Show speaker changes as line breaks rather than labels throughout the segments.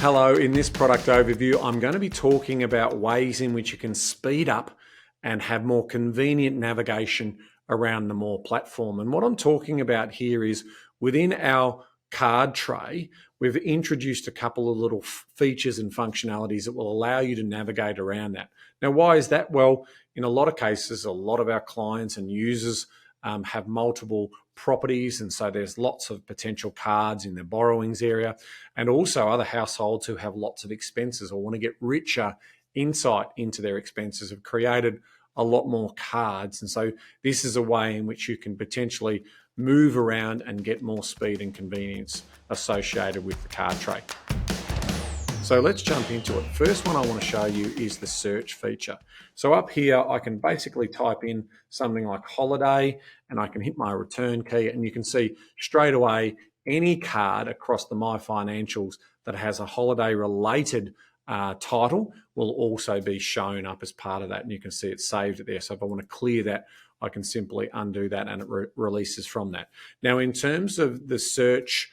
Hello, in this product overview, I'm going to be talking about ways in which you can speed up and have more convenient navigation around the Moorr platform. And what I'm talking about here is within our card tray, we've introduced a couple of little features and functionalities that will allow you to navigate around that. Now, why is that? Well, in a lot of cases, a lot of our clients and users have multiple properties, and so there's lots of potential cards in their borrowings area, and also other households who have lots of expenses or want to get richer insight into their expenses have created a lot more cards. And so this is a way in which you can potentially move around and get more speed and convenience associated with the card tray. So let's jump into it. First one I want to show you is the search feature. So up here, I can basically type in something like holiday and I can hit my return key, and you can see straight away any card across the My Financials that has a holiday related title will also be shown up as part of that, and you can see it's saved there. So if I want to clear that, I can simply undo that and it releases from that. Now, in terms of the search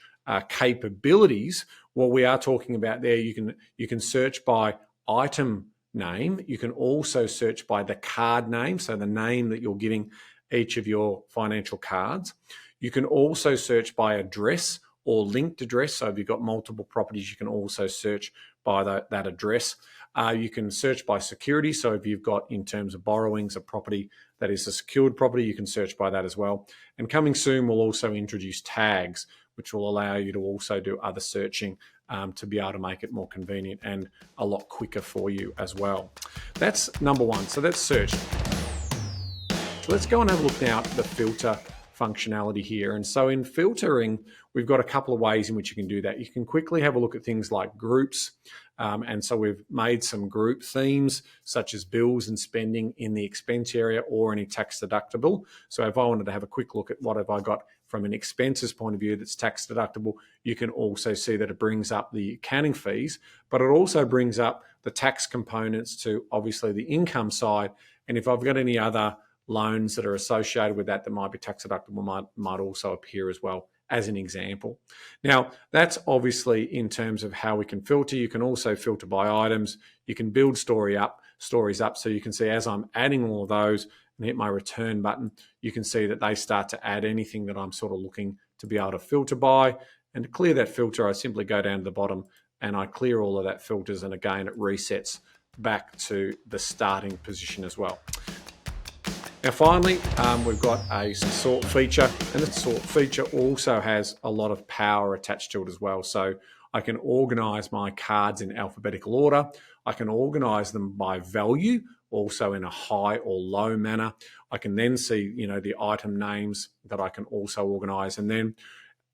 capabilities, what we are talking about there, you can search by item name. You can also search by the card name, so the name that you're giving each of your financial cards. You can also search by address or linked address. So if you've got multiple properties, you can also search by that address. You can search by security. So if you've got, in terms of borrowings, a property that is a secured property, you can search by that as well. And coming soon, we'll also introduce tags, which will allow you to also do other searching to be able to make it more convenient and a lot quicker for you as well. That's number one. So that's search. So let's go and have a look now at the filter functionality here. And so in filtering, we've got a couple of ways in which you can do that. You can quickly have a look at things like groups. And so we've made some group themes, such as bills and spending in the expense area or any tax deductible. So if I wanted to have a quick look at what have I got from an expenses point of view that's tax deductible, you can also see that it brings up the accounting fees, but it also brings up the tax components to obviously the income side. And if I've got any other loans that are associated with that might be tax deductible might also appear as well, as an example. Now, that's obviously in terms of how we can filter. You can also filter by items. You can build stories up. So you can see as I'm adding all of those and hit my return button, you can see that they start to add anything that I'm sort of looking to be able to filter by. And to clear that filter, I simply go down to the bottom and I clear all of that filters. And again, it resets back to the starting position as well. Now finally, we've got a sort feature, and the sort feature also has a lot of power attached to it as well. So I can organize my cards in alphabetical order. I can organize them by value, also in a high or low manner. I can then see, the item names that I can also organize. And then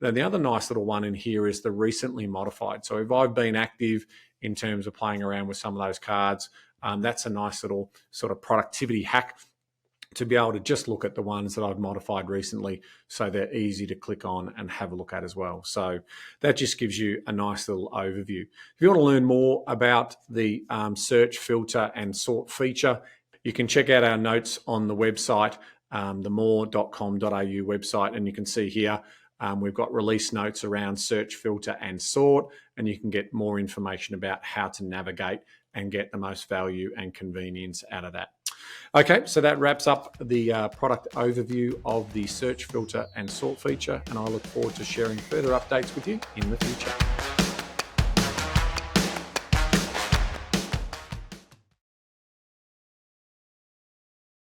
the other nice little one in here is the recently modified. So if I've been active in terms of playing around with some of those cards, that's a nice little sort of productivity hack to be able to just look at the ones that I've modified recently, so they're easy to click on and have a look at as well. So that just gives you a nice little overview. If you want to learn more about the search, filter and sort feature, you can check out our notes on the website, the moorr.com.au website, and you can see here we've got release notes around search, filter and sort, and you can get more information about how to navigate and get the most value and convenience out of that. Okay, so that wraps up the product overview of the search, filter and sort feature, and I look forward to sharing further updates with you in the future.